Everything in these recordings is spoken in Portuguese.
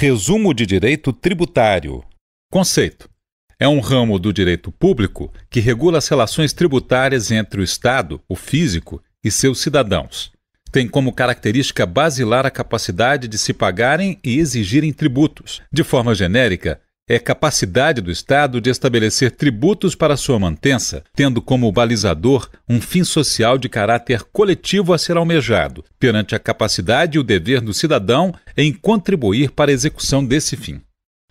Resumo de direito tributário. Conceito: é um ramo do direito público que regula as relações tributárias entre o Estado, o físico, e seus cidadãos. Tem como característica basilar a capacidade de se pagarem e exigirem tributos. De forma genérica, é capacidade do Estado de estabelecer tributos para sua mantença, tendo como balizador um fim social de caráter coletivo a ser almejado, perante a capacidade e o dever do cidadão em contribuir para a execução desse fim.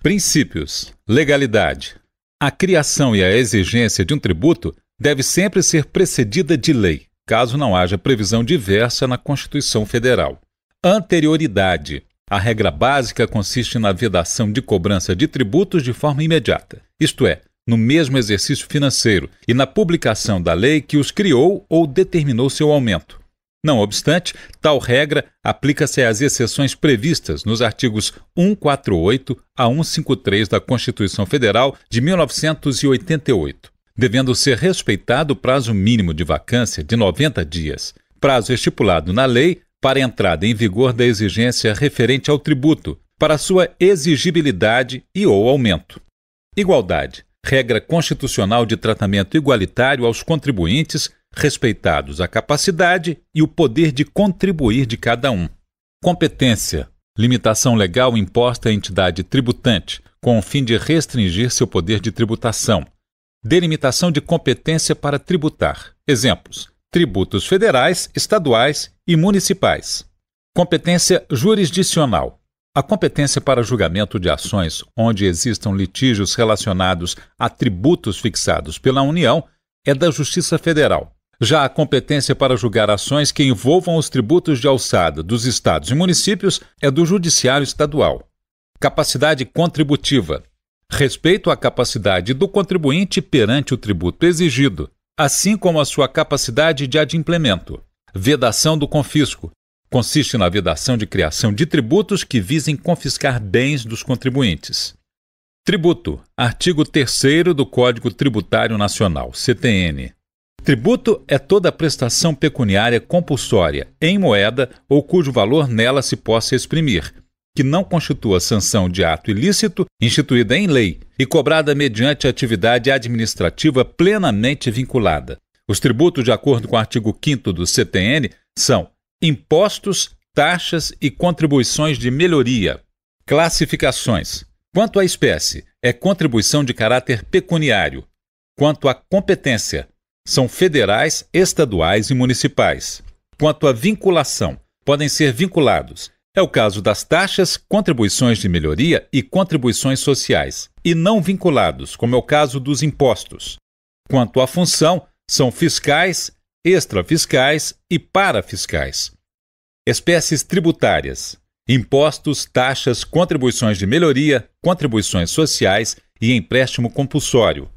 Princípios: legalidade. A criação e a exigência de um tributo deve sempre ser precedida de lei, caso não haja previsão diversa na Constituição Federal. Anterioridade. A regra básica consiste na vedação de cobrança de tributos de forma imediata, isto é, no mesmo exercício financeiro e na publicação da lei que os criou ou determinou seu aumento. Não obstante, tal regra aplica-se às exceções previstas nos artigos 148 a 153 da Constituição Federal de 1988, devendo ser respeitado o prazo mínimo de vacância de 90 dias, prazo estipulado na lei para a entrada em vigor da exigência referente ao tributo, para sua exigibilidade e ou aumento. Igualdade. Regra constitucional de tratamento igualitário aos contribuintes, respeitados a capacidade e o poder de contribuir de cada um. Competência. Limitação legal imposta à entidade tributante, com o fim de restringir seu poder de tributação. Delimitação de competência para tributar. Exemplos: tributos federais, estaduais e municipais. Competência jurisdicional. A competência para julgamento de ações onde existam litígios relacionados a tributos fixados pela União é da Justiça Federal. Já a competência para julgar ações que envolvam os tributos de alçada dos estados e municípios é do Judiciário Estadual. Capacidade contributiva. Respeito à capacidade do contribuinte perante o tributo exigido, assim como a sua capacidade de adimplemento. Vedação do confisco. Consiste na vedação de criação de tributos que visem confiscar bens dos contribuintes. Tributo. Artigo 3º do Código Tributário Nacional, CTN. Tributo é toda prestação pecuniária compulsória, em moeda ou cujo valor nela se possa exprimir, que não constitua sanção de ato ilícito instituída em lei e cobrada mediante atividade administrativa plenamente vinculada. Os tributos, de acordo com o artigo 5º do CTN, são impostos, taxas e contribuições de melhoria. Classificações. Quanto à espécie, é contribuição de caráter pecuniário. Quanto à competência, são federais, estaduais e municipais. Quanto à vinculação, podem ser vinculados. É o caso das taxas, contribuições de melhoria e contribuições sociais, e não vinculados, como é o caso dos impostos. Quanto à função, são fiscais, extrafiscais e parafiscais. Espécies tributárias: impostos, taxas, contribuições de melhoria, contribuições sociais e empréstimo compulsório.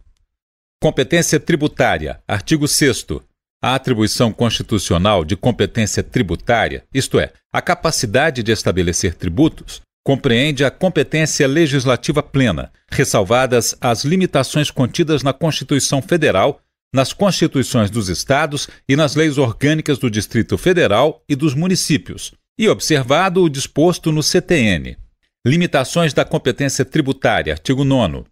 Competência tributária. Artigo 6º. A atribuição constitucional de competência tributária, isto é, a capacidade de estabelecer tributos, compreende a competência legislativa plena, ressalvadas as limitações contidas na Constituição Federal, nas Constituições dos Estados e nas leis orgânicas do Distrito Federal e dos municípios, e observado o disposto no CTN. Limitações da competência tributária. Artigo 9º.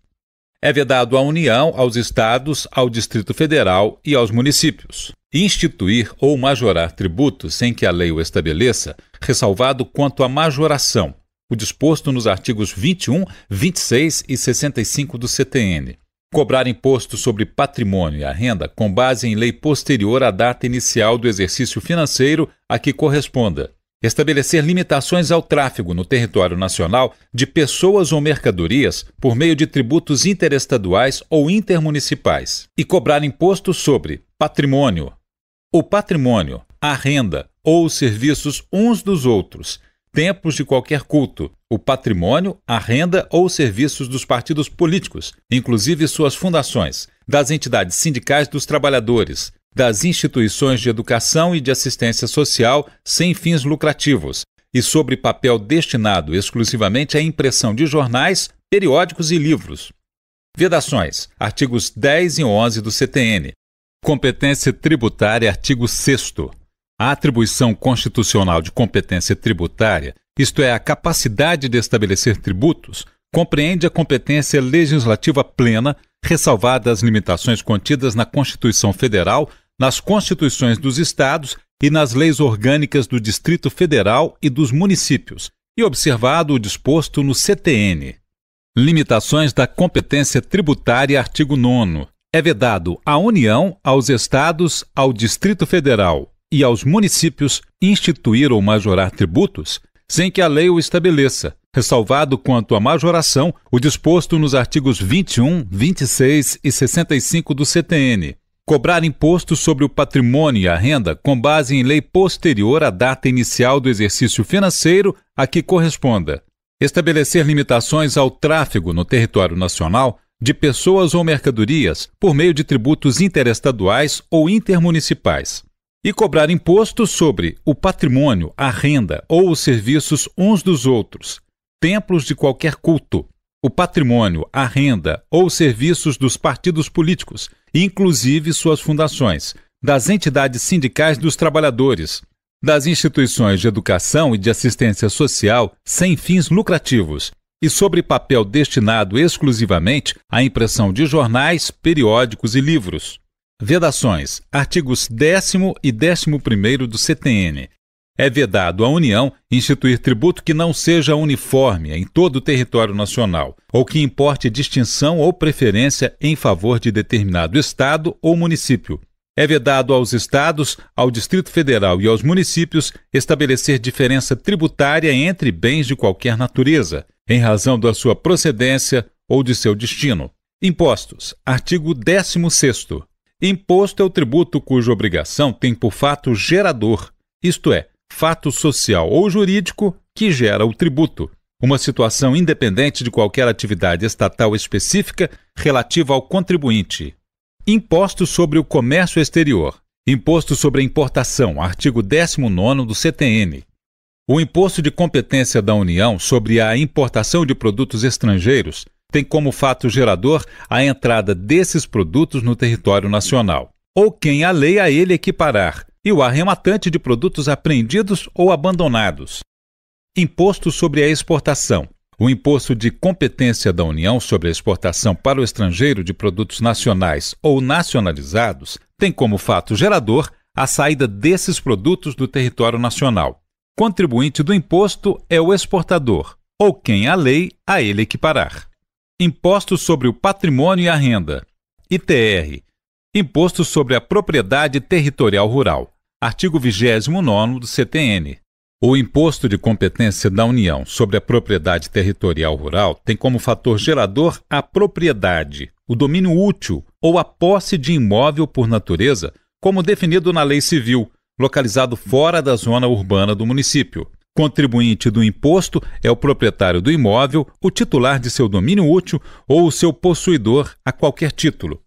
É vedado à União, aos Estados, ao Distrito Federal e aos municípios instituir ou majorar tributos sem que a lei o estabeleça, ressalvado quanto à majoração, o disposto nos artigos 21, 26 e 65 do CTN. Cobrar imposto sobre patrimônio e a renda com base em lei posterior à data inicial do exercício financeiro a que corresponda. Estabelecer limitações ao tráfego no território nacional de pessoas ou mercadorias por meio de tributos interestaduais ou intermunicipais. E cobrar imposto sobre patrimônio, o patrimônio, a renda ou os serviços uns dos outros, templos de qualquer culto, o patrimônio, a renda ou os serviços dos partidos políticos, inclusive suas fundações, das entidades sindicais dos trabalhadores, das instituições de educação e de assistência social sem fins lucrativos, e sobre papel destinado exclusivamente à impressão de jornais, periódicos e livros. Vedações. Artigos 10 e 11 do CTN. Competência tributária. Artigo 6º. A atribuição constitucional de competência tributária isto é, a capacidade de estabelecer tributos, compreende a competência legislativa plena, ressalvadas as limitações contidas na Constituição Federal, nas Constituições dos Estados e nas leis orgânicas do Distrito Federal e dos municípios, e observado o disposto no CTN. Limitações da competência tributária, artigo 9º. É vedado à União, aos Estados, ao Distrito Federal e aos municípios instituir ou majorar tributos, sem que a lei o estabeleça, ressalvado quanto à majoração o disposto nos artigos 21, 26 e 65 do CTN. Cobrar imposto sobre o patrimônio e a renda com base em lei posterior à data inicial do exercício financeiro a que corresponda. Estabelecer limitações ao tráfego no território nacional de pessoas ou mercadorias por meio de tributos interestaduais ou intermunicipais. E cobrar imposto sobre o patrimônio, a renda ou os serviços uns dos outros, templos de qualquer culto, o patrimônio, a renda ou os serviços dos partidos políticos, inclusive suas fundações, das entidades sindicais dos trabalhadores, das instituições de educação e de assistência social sem fins lucrativos, e sobre papel destinado exclusivamente à impressão de jornais, periódicos e livros. Vedações. Artigos 10º e 11º do CTN. É vedado à União instituir tributo que não seja uniforme em todo o território nacional, ou que importe distinção ou preferência em favor de determinado estado ou município. É vedado aos estados, ao Distrito Federal e aos municípios estabelecer diferença tributária entre bens de qualquer natureza, em razão da sua procedência ou de seu destino. Impostos. Artigo 16º. Imposto é o tributo cuja obrigação tem por fato gerador, isto é, fato social ou jurídico que gera o tributo, uma situação independente de qualquer atividade estatal específica relativa ao contribuinte. Imposto sobre o comércio exterior. Imposto sobre a importação, artigo 19º do CTN. O imposto de competência da União sobre a importação de produtos estrangeiros tem como fato gerador a entrada desses produtos no território nacional, ou quem a lei a ele equiparar, e o arrematante de produtos apreendidos ou abandonados. Imposto sobre a exportação. O imposto de competência da União sobre a exportação para o estrangeiro de produtos nacionais ou nacionalizados tem como fato gerador a saída desses produtos do território nacional. Contribuinte do imposto é o exportador, ou quem a lei a ele equiparar. Imposto sobre o patrimônio e a renda. ITR. Imposto sobre a propriedade territorial rural. Artigo 29º do CTN. O imposto de competência da União sobre a propriedade territorial rural tem como fator gerador a propriedade, o domínio útil ou a posse de imóvel por natureza, como definido na Lei Civil, localizado fora da zona urbana do município. Contribuinte do imposto é o proprietário do imóvel, o titular de seu domínio útil ou o seu possuidor a qualquer título.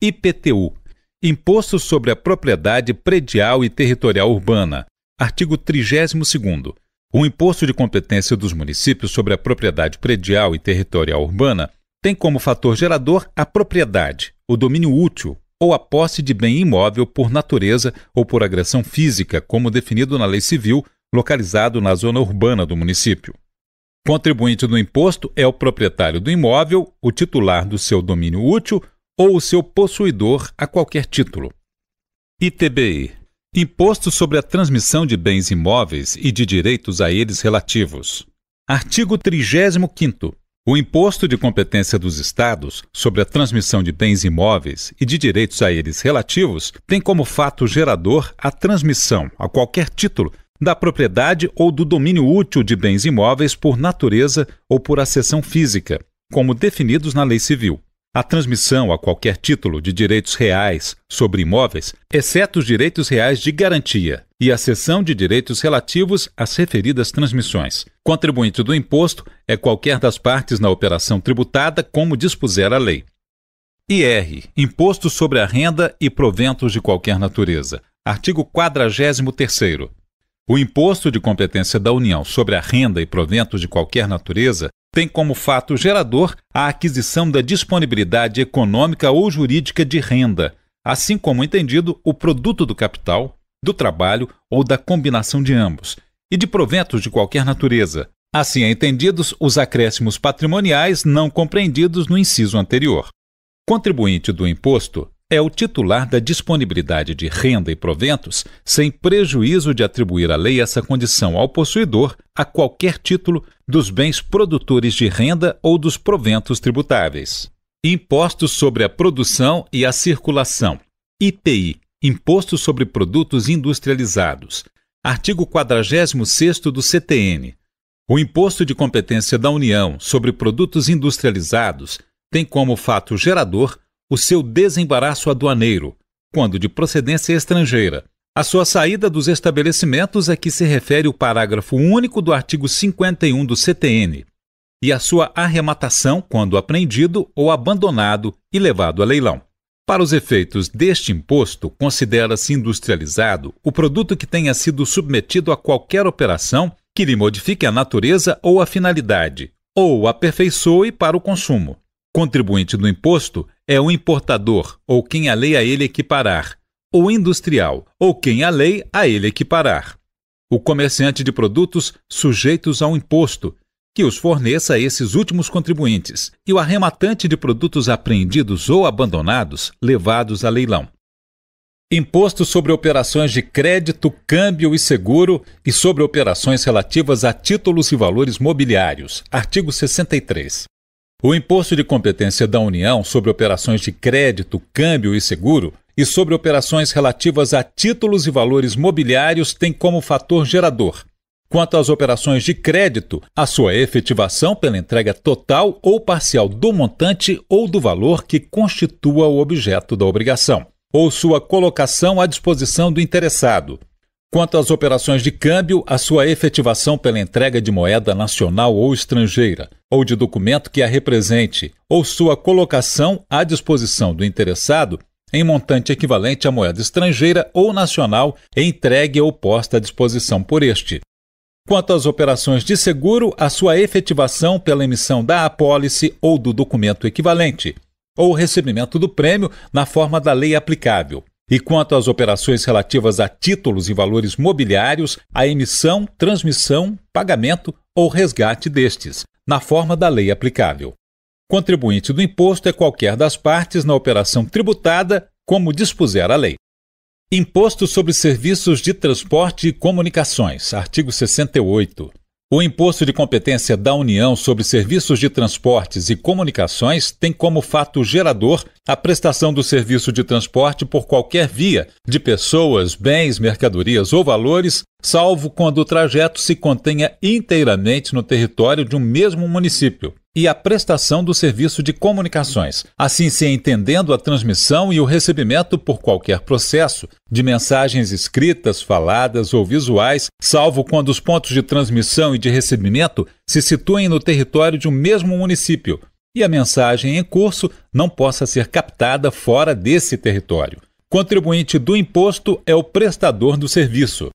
IPTU. Imposto sobre a propriedade predial e territorial urbana. Artigo 32º. O imposto de competência dos municípios sobre a propriedade predial e territorial urbana tem como fator gerador a propriedade, o domínio útil ou a posse de bem imóvel por natureza ou por agressão física, como definido na Lei Civil, localizado na zona urbana do município. Contribuinte do imposto é o proprietário do imóvel, o titular do seu domínio útil ou o seu possuidor a qualquer título. ITBI. Imposto sobre a transmissão de bens imóveis e de direitos a eles relativos. Artigo 35º. O imposto de competência dos Estados sobre a transmissão de bens imóveis e de direitos a eles relativos tem como fato gerador a transmissão, a qualquer título, da propriedade ou do domínio útil de bens imóveis por natureza ou por acessão física, como definidos na Lei Civil. A transmissão a qualquer título de direitos reais sobre imóveis, exceto os direitos reais de garantia, e a cessão de direitos relativos às referidas transmissões. Contribuinte do imposto é qualquer das partes na operação tributada, como dispuser a lei. IR. Imposto sobre a renda e proventos de qualquer natureza. Artigo 43º. O imposto de competência da União sobre a renda e proventos de qualquer natureza tem como fato gerador a aquisição da disponibilidade econômica ou jurídica de renda, assim como entendido o produto do capital, do trabalho ou da combinação de ambos, e de proventos de qualquer natureza. Assim entendidos os acréscimos patrimoniais não compreendidos no inciso anterior. Contribuinte do imposto é o titular da disponibilidade de renda e proventos, sem prejuízo de atribuir à lei essa condição ao possuidor a qualquer título dos bens produtores de renda ou dos proventos tributáveis. Impostos sobre a produção e a circulação. IPI, Imposto sobre Produtos Industrializados. Artigo 46º do CTN. O imposto de competência da União sobre produtos industrializados tem como fato gerador o seu desembaraço aduaneiro, quando de procedência estrangeira. A sua saída dos estabelecimentos a que se refere o parágrafo único do artigo 51 do CTN, e a sua arrematação quando apreendido ou abandonado e levado a leilão. Para os efeitos deste imposto, considera-se industrializado o produto que tenha sido submetido a qualquer operação que lhe modifique a natureza ou a finalidade, ou o aperfeiçoe para o consumo. Contribuinte do imposto é o importador, ou quem a lei a ele equiparar, o industrial, ou quem a lei a ele equiparar. O comerciante de produtos sujeitos ao imposto, que os forneça a esses últimos contribuintes, e o arrematante de produtos apreendidos ou abandonados, levados a leilão. Imposto sobre operações de crédito, câmbio e seguro e sobre operações relativas a títulos e valores mobiliários. Artigo 63. O imposto de competência da União sobre operações de crédito, câmbio e seguro e sobre operações relativas a títulos e valores mobiliários tem como fator gerador, quanto às operações de crédito, a sua efetivação pela entrega total ou parcial do montante ou do valor que constitua o objeto da obrigação, ou sua colocação à disposição do interessado. Quanto às operações de câmbio, a sua efetivação pela entrega de moeda nacional ou estrangeira, ou de documento que a represente, ou sua colocação à disposição do interessado em montante equivalente à moeda estrangeira ou nacional entregue ou posta à disposição por este. Quanto às operações de seguro, a sua efetivação pela emissão da apólice ou do documento equivalente, ou recebimento do prêmio na forma da lei aplicável. E quanto às operações relativas a títulos e valores mobiliários, a emissão, transmissão, pagamento ou resgate destes, na forma da lei aplicável. Contribuinte do imposto é qualquer das partes na operação tributada, como dispuser a lei. Imposto sobre serviços de transporte e comunicações. Artigo 68. O imposto de competência da União sobre serviços de transportes e comunicações tem como fato gerador a prestação do serviço de transporte por qualquer via, de pessoas, bens, mercadorias ou valores, salvo quando o trajeto se contenha inteiramente no território de um mesmo município, e a prestação do serviço de comunicações, assim se entendendo a transmissão e o recebimento por qualquer processo de mensagens escritas, faladas ou visuais, salvo quando os pontos de transmissão e de recebimento se situem no território de um mesmo município e a mensagem em curso não possa ser captada fora desse território. Contribuinte do imposto é o prestador do serviço.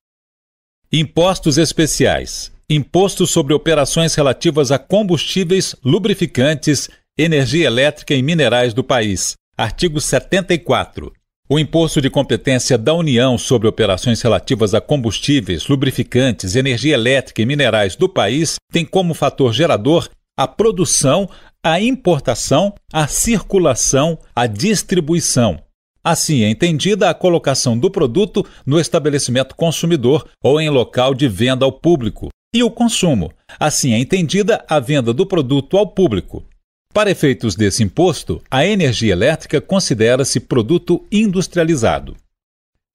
Impostos especiais. Imposto sobre operações relativas a combustíveis, lubrificantes, energia elétrica e minerais do país. Artigo 74. O imposto de competência da União sobre operações relativas a combustíveis, lubrificantes, energia elétrica e minerais do país tem como fator gerador a produção, a importação, a circulação, a distribuição. Assim é entendida a colocação do produto no estabelecimento consumidor ou em local de venda ao público. E o consumo. Assim é entendida a venda do produto ao público. Para efeitos desse imposto, a energia elétrica considera-se produto industrializado.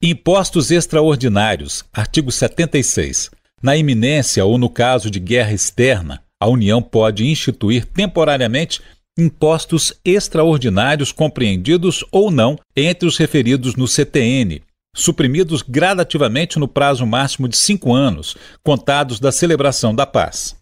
Impostos extraordinários. Artigo 76. Na iminência ou no caso de guerra externa, a União pode instituir temporariamente impostos extraordinários compreendidos ou não entre os referidos no CTN, suprimidos gradativamente no prazo máximo de 5 anos, contados da celebração da paz.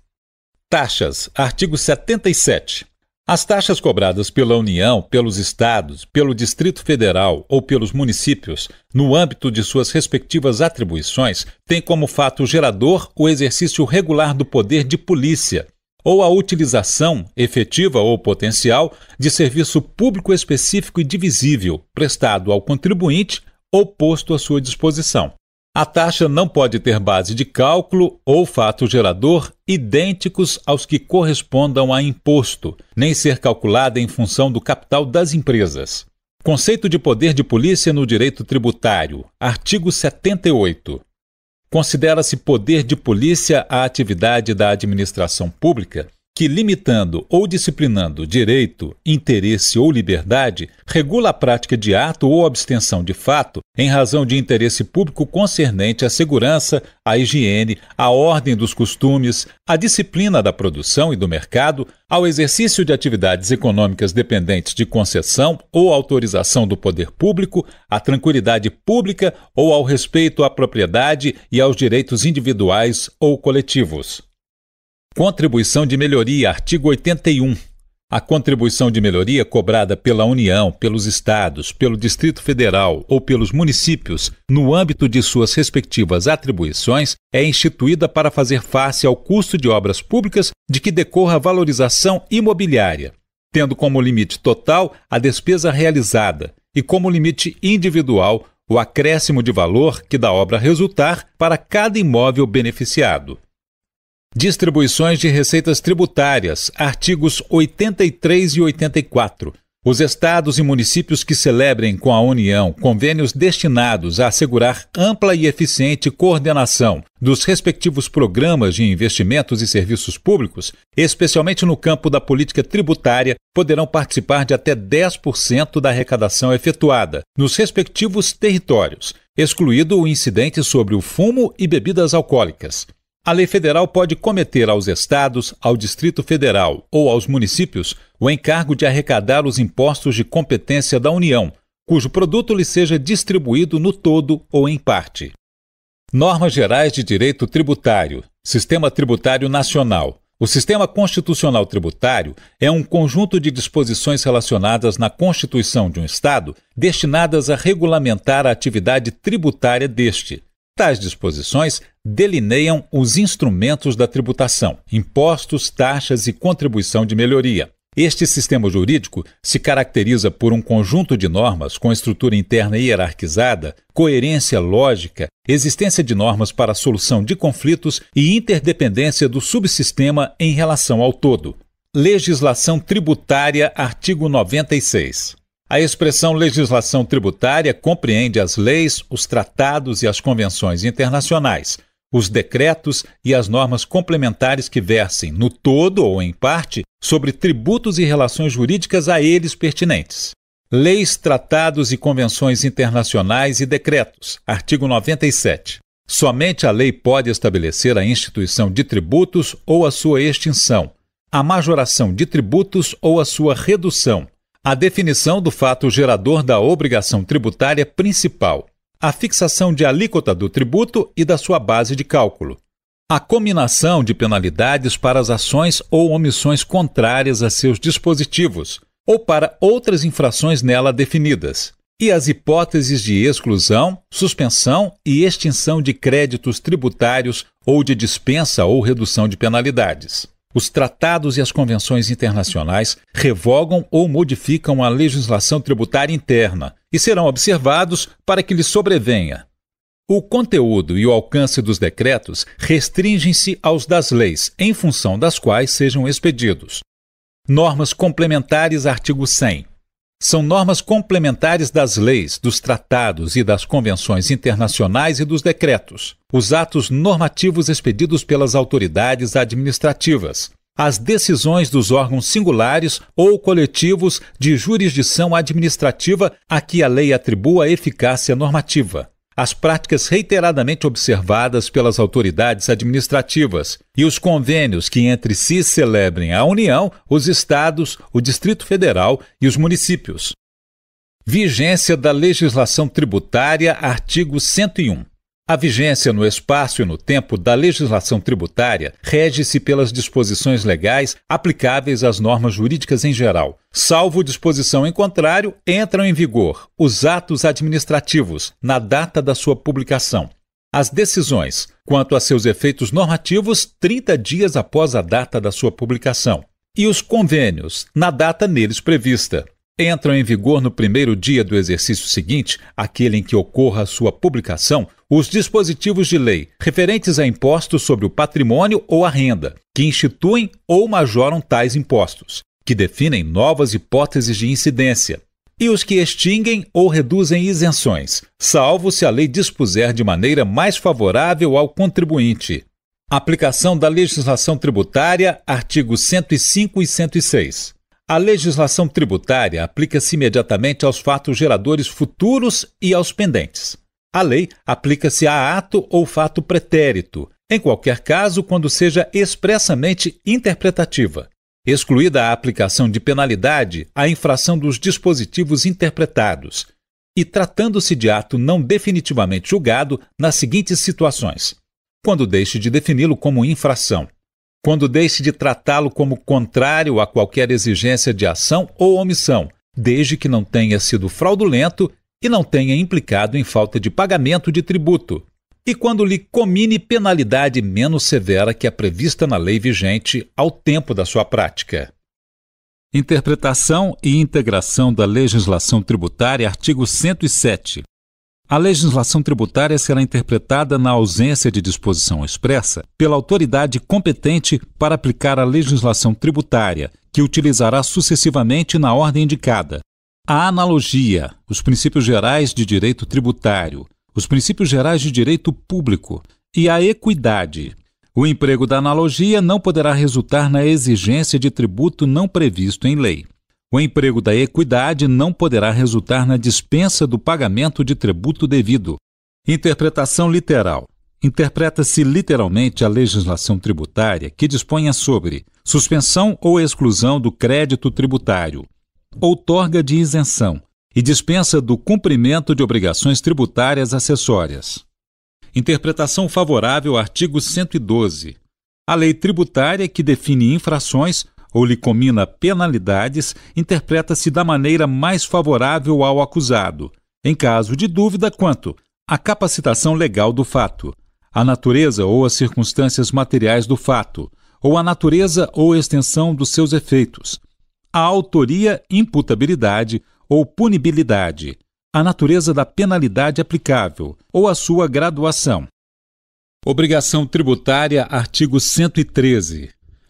Taxas. Artigo 77. As taxas cobradas pela União, pelos Estados, pelo Distrito Federal ou pelos municípios, no âmbito de suas respectivas atribuições, têm como fato gerador o exercício regular do poder de polícia, ou a utilização, efetiva ou potencial, de serviço público específico e divisível, prestado ao contribuinte ou posto à sua disposição. A taxa não pode ter base de cálculo ou fato gerador idênticos aos que correspondam a imposto, nem ser calculada em função do capital das empresas. Conceito de poder de polícia no direito tributário. Artigo 78. Considera-se poder de polícia a atividade da administração pública que, limitando ou disciplinando direito, interesse ou liberdade, regula a prática de ato ou abstenção de fato em razão de interesse público concernente à segurança, à higiene, à ordem dos costumes, à disciplina da produção e do mercado, ao exercício de atividades econômicas dependentes de concessão ou autorização do poder público, à tranquilidade pública ou ao respeito à propriedade e aos direitos individuais ou coletivos. Contribuição de melhoria, artigo 81. A contribuição de melhoria cobrada pela União, pelos Estados, pelo Distrito Federal ou pelos municípios, no âmbito de suas respectivas atribuições, é instituída para fazer face ao custo de obras públicas de que decorra a valorização imobiliária, tendo como limite total a despesa realizada e como limite individual o acréscimo de valor que da obra resultar para cada imóvel beneficiado. Distribuições de receitas tributárias, artigos 83 e 84. Os estados e municípios que celebrem com a União convênios destinados a assegurar ampla e eficiente coordenação dos respectivos programas de investimentos e serviços públicos, especialmente no campo da política tributária, poderão participar de até 10% da arrecadação efetuada nos respectivos territórios, excluído o incidente sobre o fumo e bebidas alcoólicas. A lei federal pode cometer aos estados, ao Distrito Federal ou aos municípios o encargo de arrecadar os impostos de competência da União, cujo produto lhe seja distribuído no todo ou em parte. Normas Gerais de Direito Tributário. Sistema Tributário Nacional. O Sistema Constitucional Tributário é um conjunto de disposições relacionadas na Constituição de um Estado destinadas a regulamentar a atividade tributária deste. Tais disposições delineiam os instrumentos da tributação, impostos, taxas e contribuição de melhoria. Este sistema jurídico se caracteriza por um conjunto de normas com estrutura interna hierarquizada, coerência lógica, existência de normas para a solução de conflitos e interdependência do subsistema em relação ao todo. Legislação tributária, artigo 96. A expressão legislação tributária compreende as leis, os tratados e as convenções internacionais, os decretos e as normas complementares que versem, no todo ou em parte, sobre tributos e relações jurídicas a eles pertinentes. Leis, tratados e convenções internacionais e decretos. Artigo 97. Somente a lei pode estabelecer a instituição de tributos ou a sua extinção, a majoração de tributos ou a sua redução, a definição do fato gerador da obrigação tributária principal, a fixação de alíquota do tributo e da sua base de cálculo, a cominação de penalidades para as ações ou omissões contrárias a seus dispositivos ou para outras infrações nela definidas, e as hipóteses de exclusão, suspensão e extinção de créditos tributários ou de dispensa ou redução de penalidades. Os tratados e as convenções internacionais revogam ou modificam a legislação tributária interna e serão observados para que lhes sobrevenha. O conteúdo e o alcance dos decretos restringem-se aos das leis, em função das quais sejam expedidos. Normas complementares, artigo 100. São normas complementares das leis, dos tratados e das convenções internacionais e dos decretos, os atos normativos expedidos pelas autoridades administrativas, as decisões dos órgãos singulares ou coletivos de jurisdição administrativa a que a lei atribua eficácia normativa, as práticas reiteradamente observadas pelas autoridades administrativas e os convênios que entre si celebrem a União, os Estados, o Distrito Federal e os municípios. Vigência da legislação tributária, artigo 101. A vigência no espaço e no tempo da legislação tributária rege-se pelas disposições legais aplicáveis às normas jurídicas em geral. Salvo disposição em contrário, entram em vigor os atos administrativos na data da sua publicação. As decisões, quanto a seus efeitos normativos, 30 dias após a data da sua publicação. E os convênios, na data neles prevista. Entram em vigor no primeiro dia do exercício seguinte, aquele em que ocorra a sua publicação, os dispositivos de lei referentes a impostos sobre o patrimônio ou a renda, que instituem ou majoram tais impostos, que definem novas hipóteses de incidência, e os que extinguem ou reduzem isenções, salvo se a lei dispuser de maneira mais favorável ao contribuinte. Aplicação da legislação tributária, artigos 105 e 106. A legislação tributária aplica-se imediatamente aos fatos geradores futuros e aos pendentes. A lei aplica-se a ato ou fato pretérito, em qualquer caso quando seja expressamente interpretativa, excluída a aplicação de penalidade à infração dos dispositivos interpretados, e tratando-se de ato não definitivamente julgado nas seguintes situações: quando deixe de defini-lo como infração, quando deixe de tratá-lo como contrário a qualquer exigência de ação ou omissão, desde que não tenha sido fraudulento e não tenha implicado em falta de pagamento de tributo, e quando lhe comine penalidade menos severa que a prevista na lei vigente ao tempo da sua prática. Interpretação e integração da legislação tributária, artigo 107. A legislação tributária será interpretada na ausência de disposição expressa pela autoridade competente para aplicar a legislação tributária, que utilizará sucessivamente na ordem indicada: a analogia, os princípios gerais de direito tributário, os princípios gerais de direito público e a equidade. O emprego da analogia não poderá resultar na exigência de tributo não previsto em lei. O emprego da equidade não poderá resultar na dispensa do pagamento de tributo devido. Interpretação literal. Interpreta-se literalmente a legislação tributária que disponha sobre suspensão ou exclusão do crédito tributário, outorga de isenção e dispensa do cumprimento de obrigações tributárias acessórias. Interpretação favorável, artigo 112. A lei tributária que define infrações ou lhe comina penalidades, interpreta-se da maneira mais favorável ao acusado, em caso de dúvida quanto à capacitação legal do fato, à natureza ou às circunstâncias materiais do fato, ou à natureza ou extensão dos seus efeitos, à autoria, imputabilidade ou punibilidade, à natureza da penalidade aplicável ou à sua graduação. Obrigação tributária, artigo 113.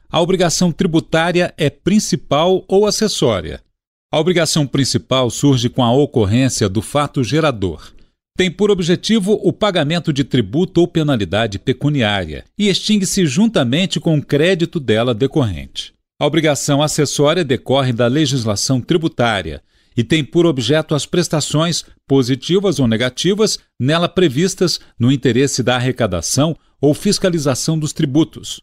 A obrigação tributária é principal ou acessória. A obrigação principal surge com a ocorrência do fato gerador. Tem por objetivo o pagamento de tributo ou penalidade pecuniária e extingue-se juntamente com o crédito dela decorrente. A obrigação acessória decorre da legislação tributária e tem por objeto as prestações, positivas ou negativas, nela previstas no interesse da arrecadação ou fiscalização dos tributos.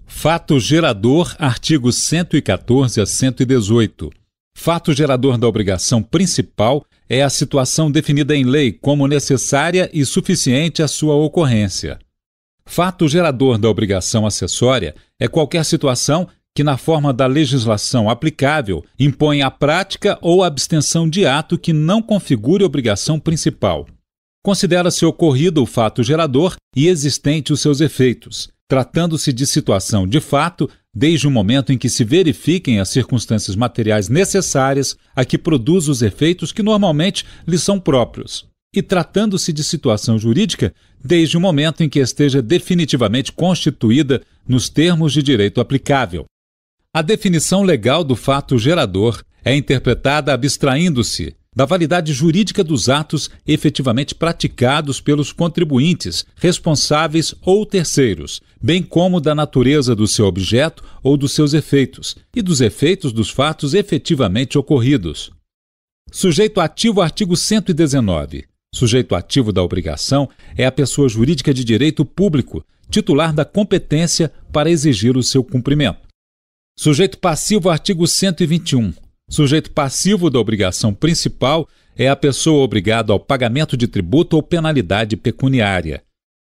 Fato gerador, artigos 114 a 118. Fato gerador da obrigação principal é a situação definida em lei como necessária e suficiente à sua ocorrência. Fato gerador da obrigação acessória é qualquer situação que, na forma da legislação aplicável, impõe a prática ou a abstenção de ato que não configure obrigação principal. Considera-se ocorrido o fato gerador e existente os seus efeitos, tratando-se de situação de fato desde o momento em que se verifiquem as circunstâncias materiais necessárias a que produz os efeitos que normalmente lhe são próprios, e tratando-se de situação jurídica desde o momento em que esteja definitivamente constituída nos termos de direito aplicável. A definição legal do fato gerador é interpretada abstraindo-se da validade jurídica dos atos efetivamente praticados pelos contribuintes, responsáveis ou terceiros, bem como da natureza do seu objeto ou dos seus efeitos, e dos efeitos dos fatos efetivamente ocorridos. Sujeito ativo, artigo 119. Sujeito ativo da obrigação é a pessoa jurídica de direito público, titular da competência para exigir o seu cumprimento. Sujeito passivo, artigo 121. Sujeito passivo da obrigação principal é a pessoa obrigada ao pagamento de tributo ou penalidade pecuniária.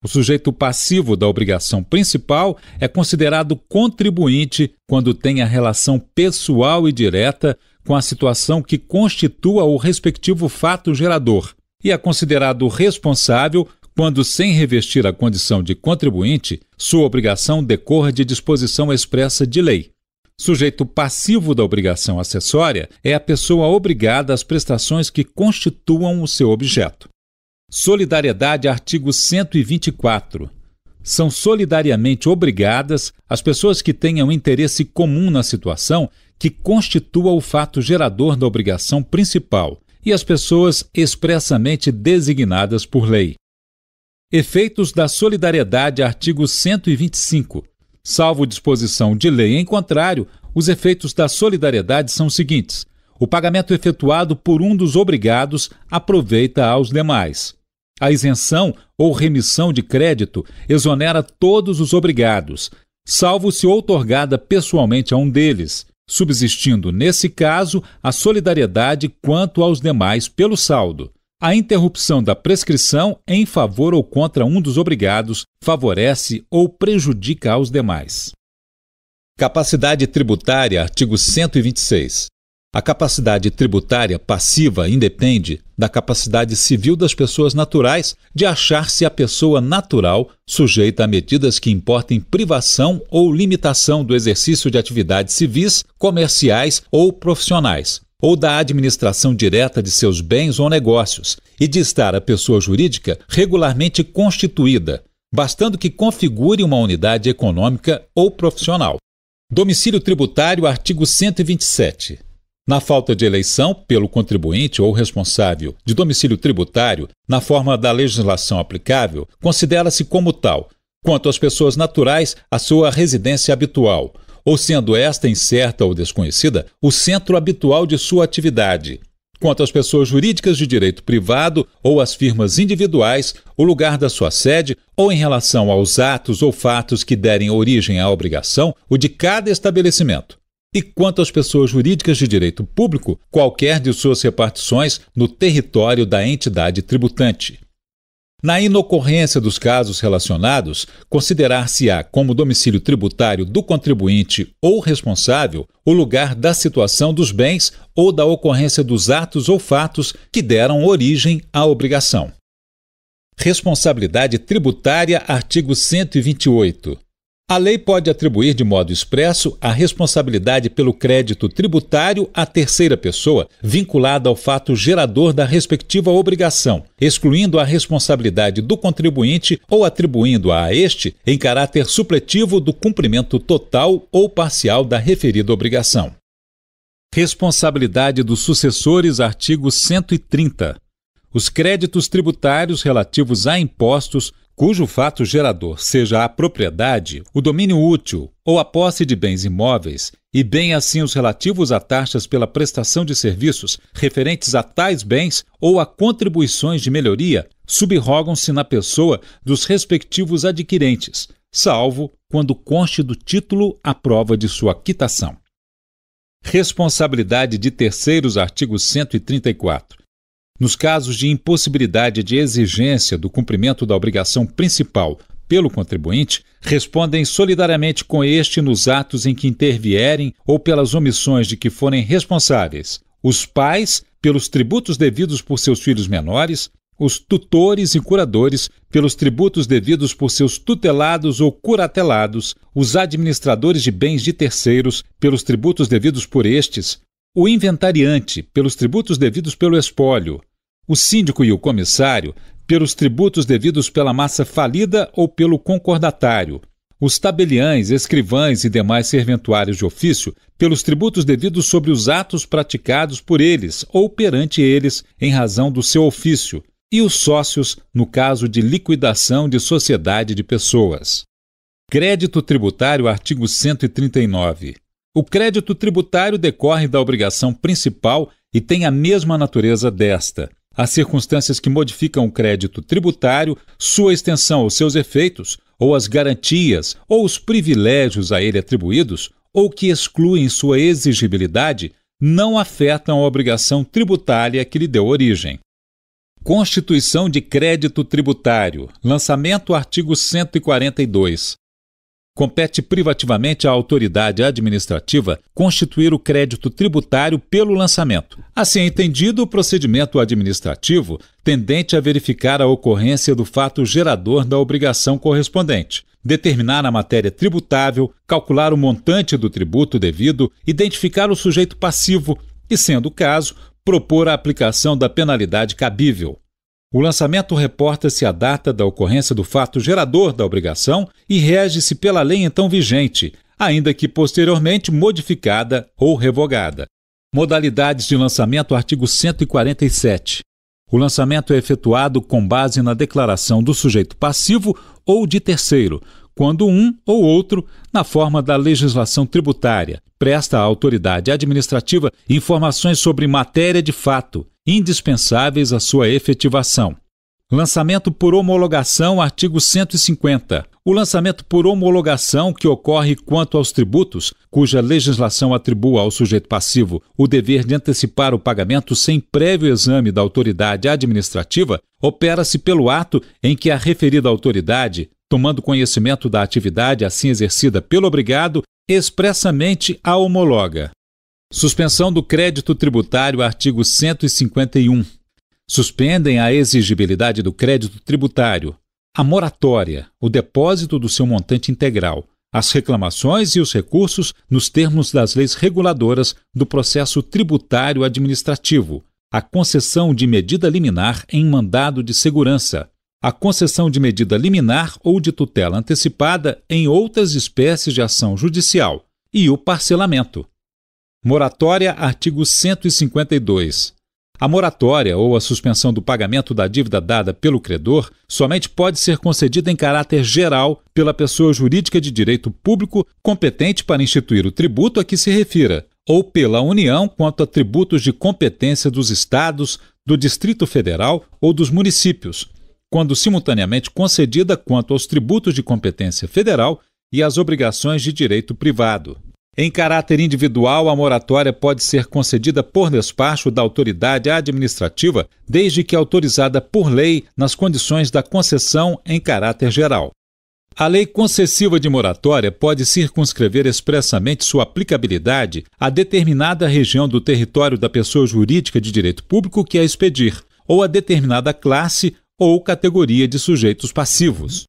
O sujeito passivo da obrigação principal é considerado contribuinte quando tem a relação pessoal e direta com a situação que constitua o respectivo fato gerador, e é considerado responsável quando, sem revestir a condição de contribuinte, sua obrigação decorra de disposição expressa de lei. Sujeito passivo da obrigação acessória é a pessoa obrigada às prestações que constituam o seu objeto. Solidariedade, artigo 124. São solidariamente obrigadas as pessoas que tenham interesse comum na situação que constitua o fato gerador da obrigação principal e as pessoas expressamente designadas por lei. Efeitos da solidariedade, artigo 125. Salvo disposição de lei em contrário, os efeitos da solidariedade são os seguintes: o pagamento efetuado por um dos obrigados aproveita aos demais. A isenção ou remissão de crédito exonera todos os obrigados, salvo se outorgada pessoalmente a um deles, subsistindo, nesse caso, a solidariedade quanto aos demais pelo saldo. A interrupção da prescrição em favor ou contra um dos obrigados favorece ou prejudica aos demais. Capacidade tributária, artigo 126. A capacidade tributária passiva independe da capacidade civil das pessoas naturais de achar-se a pessoa natural sujeita a medidas que importem privação ou limitação do exercício de atividades civis, comerciais ou profissionais, ou da administração direta de seus bens ou negócios, e de estar a pessoa jurídica regularmente constituída, bastando que configure uma unidade econômica ou profissional. Domicílio tributário, artigo 127. Na falta de eleição pelo contribuinte ou responsável de domicílio tributário, na forma da legislação aplicável, considera-se como tal, quanto às pessoas naturais, a sua residência habitual, ou sendo esta incerta ou desconhecida, o centro habitual de sua atividade. Quanto às pessoas jurídicas de direito privado ou às firmas individuais, o lugar da sua sede, ou em relação aos atos ou fatos que derem origem à obrigação, o de cada estabelecimento. E quanto às pessoas jurídicas de direito público, qualquer de suas repartições no território da entidade tributante. Na inocorrência dos casos relacionados, considerar-se-á como domicílio tributário do contribuinte ou responsável o lugar da situação dos bens ou da ocorrência dos atos ou fatos que deram origem à obrigação. Responsabilidade tributária, artigo 128. A lei pode atribuir de modo expresso a responsabilidade pelo crédito tributário à terceira pessoa, vinculada ao fato gerador da respectiva obrigação, excluindo a responsabilidade do contribuinte ou atribuindo-a a este em caráter supletivo do cumprimento total ou parcial da referida obrigação. Responsabilidade dos sucessores, artigo 130. Os créditos tributários relativos a impostos cujo fato gerador seja a propriedade, o domínio útil ou a posse de bens imóveis, e bem assim os relativos a taxas pela prestação de serviços referentes a tais bens ou a contribuições de melhoria, subrogam-se na pessoa dos respectivos adquirentes, salvo quando conste do título a prova de sua quitação. Responsabilidade de terceiros, artigo 134. Nos casos de impossibilidade de exigência do cumprimento da obrigação principal pelo contribuinte, respondem solidariamente com este nos atos em que intervierem ou pelas omissões de que forem responsáveis os pais pelos tributos devidos por seus filhos menores, os tutores e curadores pelos tributos devidos por seus tutelados ou curatelados, os administradores de bens de terceiros pelos tributos devidos por estes, o inventariante pelos tributos devidos pelo espólio, o síndico e o comissário pelos tributos devidos pela massa falida ou pelo concordatário, os tabeliães, escrivães e demais serventuários de ofício pelos tributos devidos sobre os atos praticados por eles ou perante eles em razão do seu ofício, e os sócios no caso de liquidação de sociedade de pessoas. Crédito tributário, artigo 139. O crédito tributário decorre da obrigação principal e tem a mesma natureza desta. As circunstâncias que modificam o crédito tributário, sua extensão aos seus efeitos, ou as garantias ou os privilégios a ele atribuídos, ou que excluem sua exigibilidade, não afetam a obrigação tributária que lhe deu origem. Constituição de crédito tributário. Lançamento, artigo 142. Compete privativamente à autoridade administrativa constituir o crédito tributário pelo lançamento. Assim entendido, o procedimento administrativo tendente a verificar a ocorrência do fato gerador da obrigação correspondente, determinar a matéria tributável, calcular o montante do tributo devido, identificar o sujeito passivo e, sendo o caso, propor a aplicação da penalidade cabível. O lançamento reporta-se à data da ocorrência do fato gerador da obrigação e rege-se pela lei então vigente, ainda que posteriormente modificada ou revogada. Modalidades de lançamento, artigo 147. O lançamento é efetuado com base na declaração do sujeito passivo ou de terceiro, quando um ou outro, na forma da legislação tributária, presta à autoridade administrativa informações sobre matéria de fato, indispensáveis à sua efetivação. Lançamento por homologação, artigo 150. O lançamento por homologação que ocorre quanto aos tributos, cuja legislação atribua ao sujeito passivo o dever de antecipar o pagamento sem prévio exame da autoridade administrativa, opera-se pelo ato em que a referida autoridade, tomando conhecimento da atividade assim exercida pelo obrigado, expressamente a homologa. Suspensão do crédito tributário, artigo 151. Suspendem a exigibilidade do crédito tributário, a moratória, o depósito do seu montante integral, as reclamações e os recursos nos termos das leis reguladoras do processo tributário administrativo, a concessão de medida liminar em mandado de segurança, a concessão de medida liminar ou de tutela antecipada em outras espécies de ação judicial e o parcelamento. Moratória, artigo 152. A moratória ou a suspensão do pagamento da dívida dada pelo credor somente pode ser concedida em caráter geral pela pessoa jurídica de direito público competente para instituir o tributo a que se refira, ou pela União quanto a tributos de competência dos Estados, do Distrito Federal ou dos municípios, quando simultaneamente concedida quanto aos tributos de competência federal e às obrigações de direito privado. Em caráter individual, a moratória pode ser concedida por despacho da autoridade administrativa, desde que autorizada por lei nas condições da concessão em caráter geral. A lei concessiva de moratória pode circunscrever expressamente sua aplicabilidade a determinada região do território da pessoa jurídica de direito público que a expedir, ou a determinada classe ou categoria de sujeitos passivos.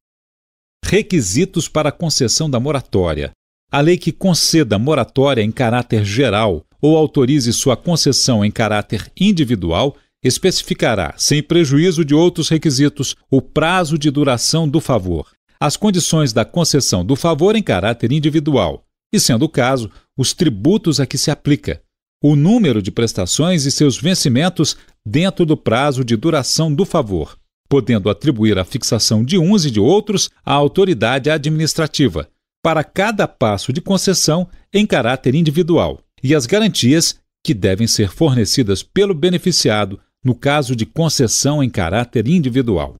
Requisitos para a concessão da moratória. A lei que conceda moratória em caráter geral ou autorize sua concessão em caráter individual especificará, sem prejuízo de outros requisitos, o prazo de duração do favor, as condições da concessão do favor em caráter individual e, sendo o caso, os tributos a que se aplica, o número de prestações e seus vencimentos dentro do prazo de duração do favor, podendo atribuir a fixação de uns e de outros à autoridade administrativa, para cada passo de concessão em caráter individual, e as garantias que devem ser fornecidas pelo beneficiado no caso de concessão em caráter individual.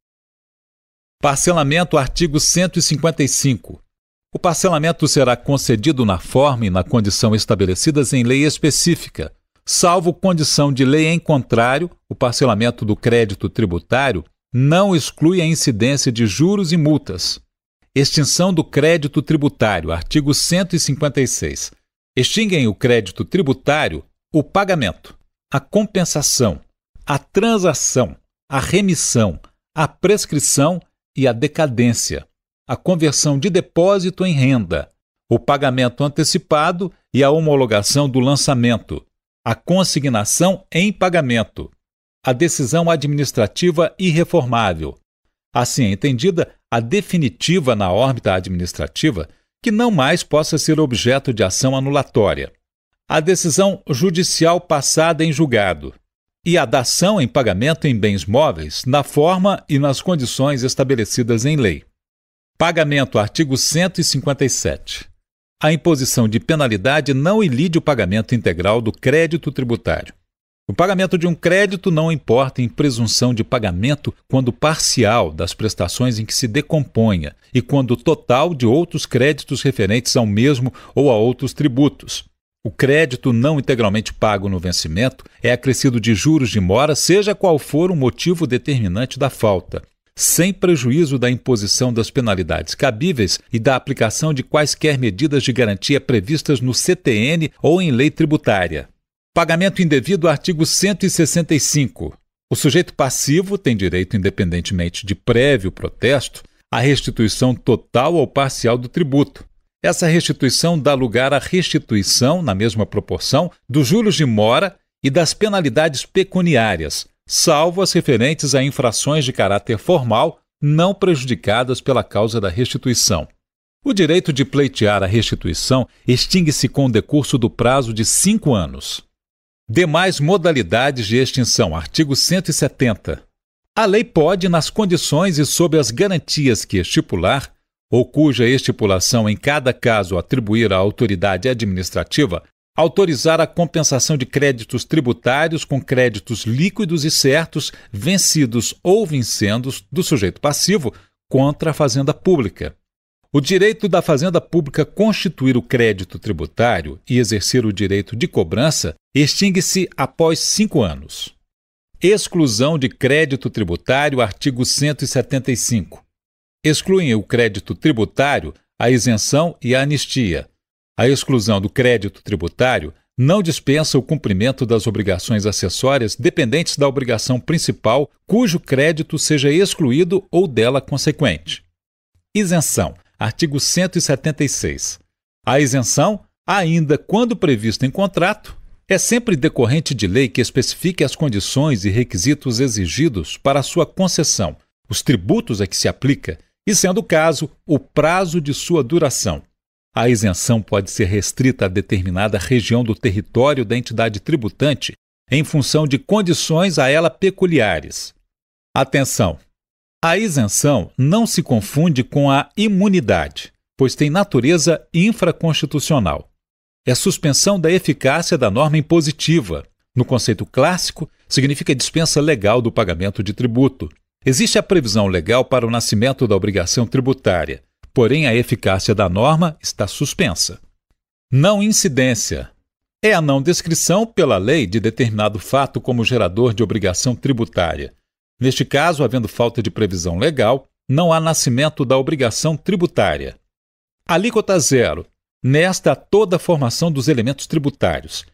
Parcelamento, artigo 155. O parcelamento será concedido na forma e na condição estabelecidas em lei específica, salvo condição de lei em contrário. O parcelamento do crédito tributário não exclui a incidência de juros e multas. Extinção do crédito tributário, artigo 156. Extinguem o crédito tributário o pagamento, a compensação, a transação, a remissão, a prescrição e a decadência, a conversão de depósito em renda, o pagamento antecipado e a homologação do lançamento, a consignação em pagamento, a decisão administrativa irreformável, assim entendida a definitiva na órbita administrativa, que não mais possa ser objeto de ação anulatória, a decisão judicial passada em julgado e a dação em pagamento em bens móveis na forma e nas condições estabelecidas em lei. Pagamento, artigo 157. A imposição de penalidade não ilide o pagamento integral do crédito tributário. O pagamento de um crédito não importa em presunção de pagamento quando parcial das prestações em que se decomponha e quando total de outros créditos referentes ao mesmo ou a outros tributos. O crédito não integralmente pago no vencimento é acrescido de juros de mora, seja qual for o motivo determinante da falta, sem prejuízo da imposição das penalidades cabíveis e da aplicação de quaisquer medidas de garantia previstas no CTN ou em lei tributária. Pagamento indevido, artigo 165. O sujeito passivo tem direito, independentemente de prévio protesto, a restituição total ou parcial do tributo. Essa restituição dá lugar à restituição, na mesma proporção, dos juros de mora e das penalidades pecuniárias, salvo as referentes a infrações de caráter formal não prejudicadas pela causa da restituição. O direito de pleitear a restituição extingue-se com o decurso do prazo de 5 anos. Demais modalidades de extinção. Artigo 170. A lei pode, nas condições e sob as garantias que estipular, ou cuja estipulação em cada caso atribuir à autoridade administrativa, autorizar a compensação de créditos tributários com créditos líquidos e certos, vencidos ou vincendos do sujeito passivo contra a fazenda pública. O direito da fazenda pública constituir o crédito tributário e exercer o direito de cobrança extingue-se após 5 anos. Exclusão de crédito tributário, artigo 175. Excluem o crédito tributário a isenção e a anistia. A exclusão do crédito tributário não dispensa o cumprimento das obrigações acessórias dependentes da obrigação principal cujo crédito seja excluído ou dela consequente. Isenção. Artigo 176. A isenção, ainda quando prevista em contrato, é sempre decorrente de lei que especifique as condições e requisitos exigidos para a sua concessão, os tributos a que se aplica e, sendo o caso, o prazo de sua duração. A isenção pode ser restrita a determinada região do território da entidade tributante em função de condições a ela peculiares. Atenção! A isenção não se confunde com a imunidade, pois tem natureza infraconstitucional. É suspensão da eficácia da norma impositiva. No conceito clássico, significa dispensa legal do pagamento de tributo. Existe a previsão legal para o nascimento da obrigação tributária, porém a eficácia da norma está suspensa. Não incidência. É a não descrição pela lei de determinado fato como gerador de obrigação tributária. Neste caso, havendo falta de previsão legal, não há nascimento da obrigação tributária. Alíquota zero. Nesta, toda a formação dos elementos tributários.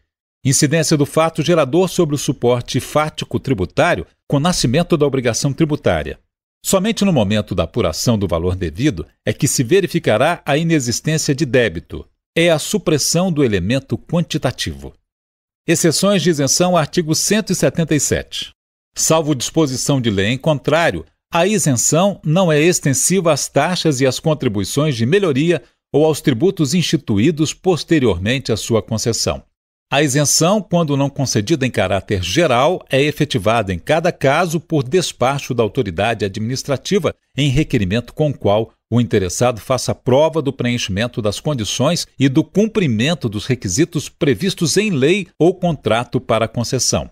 Incidência do fato gerador sobre o suporte fático tributário com nascimento da obrigação tributária. Somente no momento da apuração do valor devido é que se verificará a inexistência de débito. É a supressão do elemento quantitativo. Exceções de isenção, artigo 177. Salvo disposição de lei em contrário, a isenção não é extensiva às taxas e às contribuições de melhoria ou aos tributos instituídos posteriormente à sua concessão. A isenção, quando não concedida em caráter geral, é efetivada em cada caso por despacho da autoridade administrativa em requerimento com o qual o interessado faça prova do preenchimento das condições e do cumprimento dos requisitos previstos em lei ou contrato para a concessão.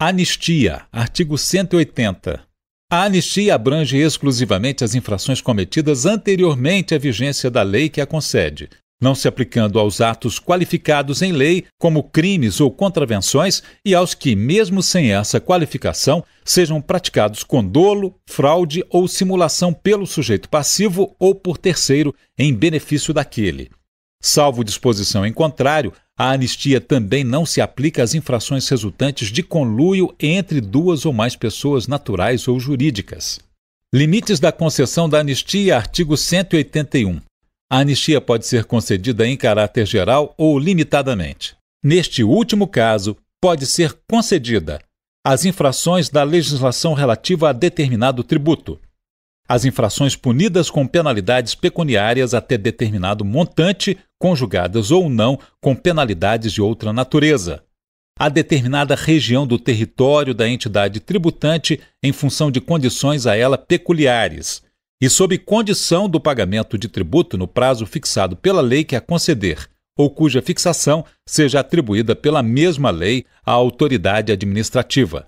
Anistia, artigo 180. A anistia abrange exclusivamente as infrações cometidas anteriormente à vigência da lei que a concede, não se aplicando aos atos qualificados em lei como crimes ou contravenções e aos que, mesmo sem essa qualificação, sejam praticados com dolo, fraude ou simulação pelo sujeito passivo ou por terceiro em benefício daquele. Salvo disposição em contrário, a anistia também não se aplica às infrações resultantes de conluio entre duas ou mais pessoas naturais ou jurídicas. Limites da concessão da anistia, artigo 181. A anistia pode ser concedida em caráter geral ou limitadamente. Neste último caso, pode ser concedida às infrações da legislação relativa a determinado tributo, as infrações punidas com penalidades pecuniárias até determinado montante, conjugadas ou não com penalidades de outra natureza, a determinada região do território da entidade tributante em função de condições a ela peculiares, e sob condição do pagamento de tributo no prazo fixado pela lei que a conceder, ou cuja fixação seja atribuída pela mesma lei à autoridade administrativa.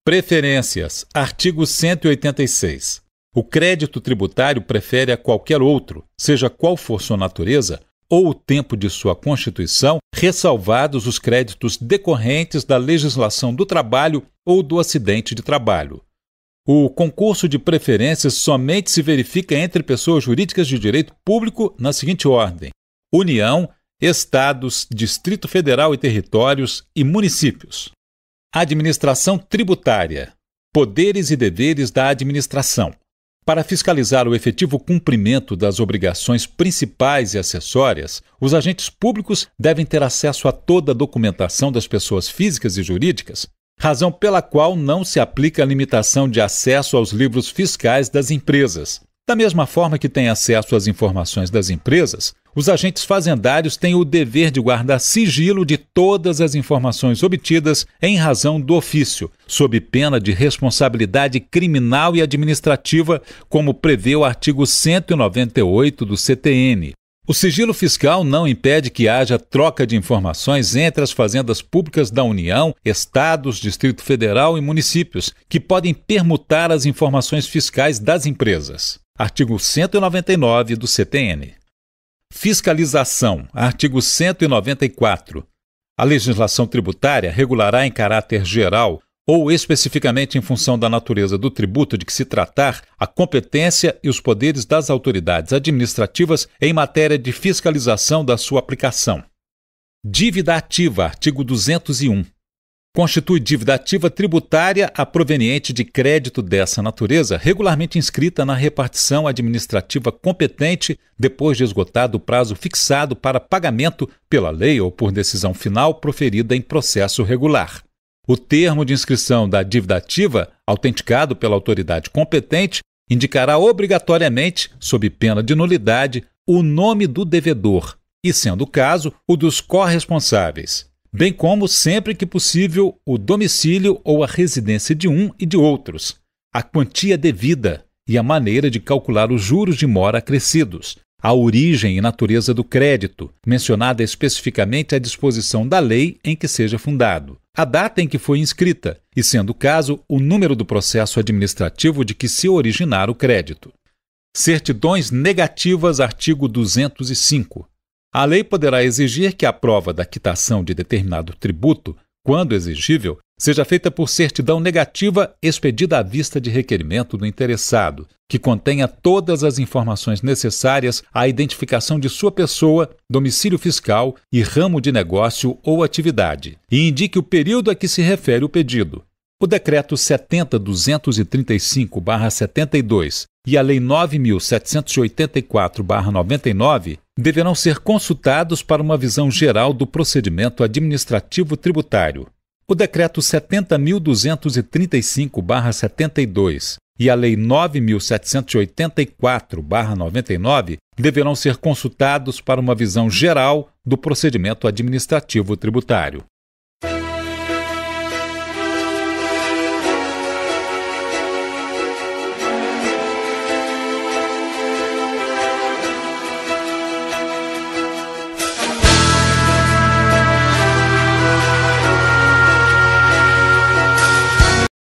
Preferências. Artigo 186. O crédito tributário prefere a qualquer outro, seja qual for sua natureza, ou o tempo de sua constituição, ressalvados os créditos decorrentes da legislação do trabalho ou do acidente de trabalho. O concurso de preferências somente se verifica entre pessoas jurídicas de direito público na seguinte ordem: União, Estados, Distrito Federal e Territórios e Municípios. Administração tributária. Poderes e deveres da administração. Para fiscalizar o efetivo cumprimento das obrigações principais e acessórias, os agentes públicos devem ter acesso a toda a documentação das pessoas físicas e jurídicas, razão pela qual não se aplica a limitação de acesso aos livros fiscais das empresas. Da mesma forma que têm acesso às informações das empresas, os agentes fazendários têm o dever de guardar sigilo de todas as informações obtidas em razão do ofício, sob pena de responsabilidade criminal e administrativa, como prevê o artigo 198 do CTN. O sigilo fiscal não impede que haja troca de informações entre as fazendas públicas da União, estados, Distrito Federal e municípios, que podem permutar as informações fiscais das empresas. Artigo 199 do CTN. Fiscalização. Artigo 194. A legislação tributária regulará em caráter geral ou especificamente em função da natureza do tributo de que se tratar, a competência e os poderes das autoridades administrativas em matéria de fiscalização da sua aplicação. Dívida ativa. Artigo 201. Constitui dívida ativa tributária a proveniente de crédito dessa natureza, regularmente inscrita na repartição administrativa competente depois de esgotado o prazo fixado para pagamento pela lei ou por decisão final proferida em processo regular. O termo de inscrição da dívida ativa, autenticado pela autoridade competente, indicará obrigatoriamente, sob pena de nulidade, o nome do devedor e, sendo o caso, o dos corresponsáveis, bem como, sempre que possível, o domicílio ou a residência de um e de outros, a quantia devida e a maneira de calcular os juros de mora acrescidos, a origem e natureza do crédito, mencionada especificamente à disposição da lei em que seja fundado, a data em que foi inscrita e, sendo o caso, o número do processo administrativo de que se originar o crédito. Certidões negativas. Artigo 205. A lei poderá exigir que a prova da quitação de determinado tributo, quando exigível, seja feita por certidão negativa expedida à vista de requerimento do interessado, que contenha todas as informações necessárias à identificação de sua pessoa, domicílio fiscal e ramo de negócio ou atividade, e indique o período a que se refere o pedido. O Decreto 70.235/72 e a Lei 9.784/99 deverão ser consultados para uma visão geral do procedimento administrativo tributário. O Decreto 70.235/72 e a Lei 9.784/99 deverão ser consultados para uma visão geral do procedimento administrativo tributário.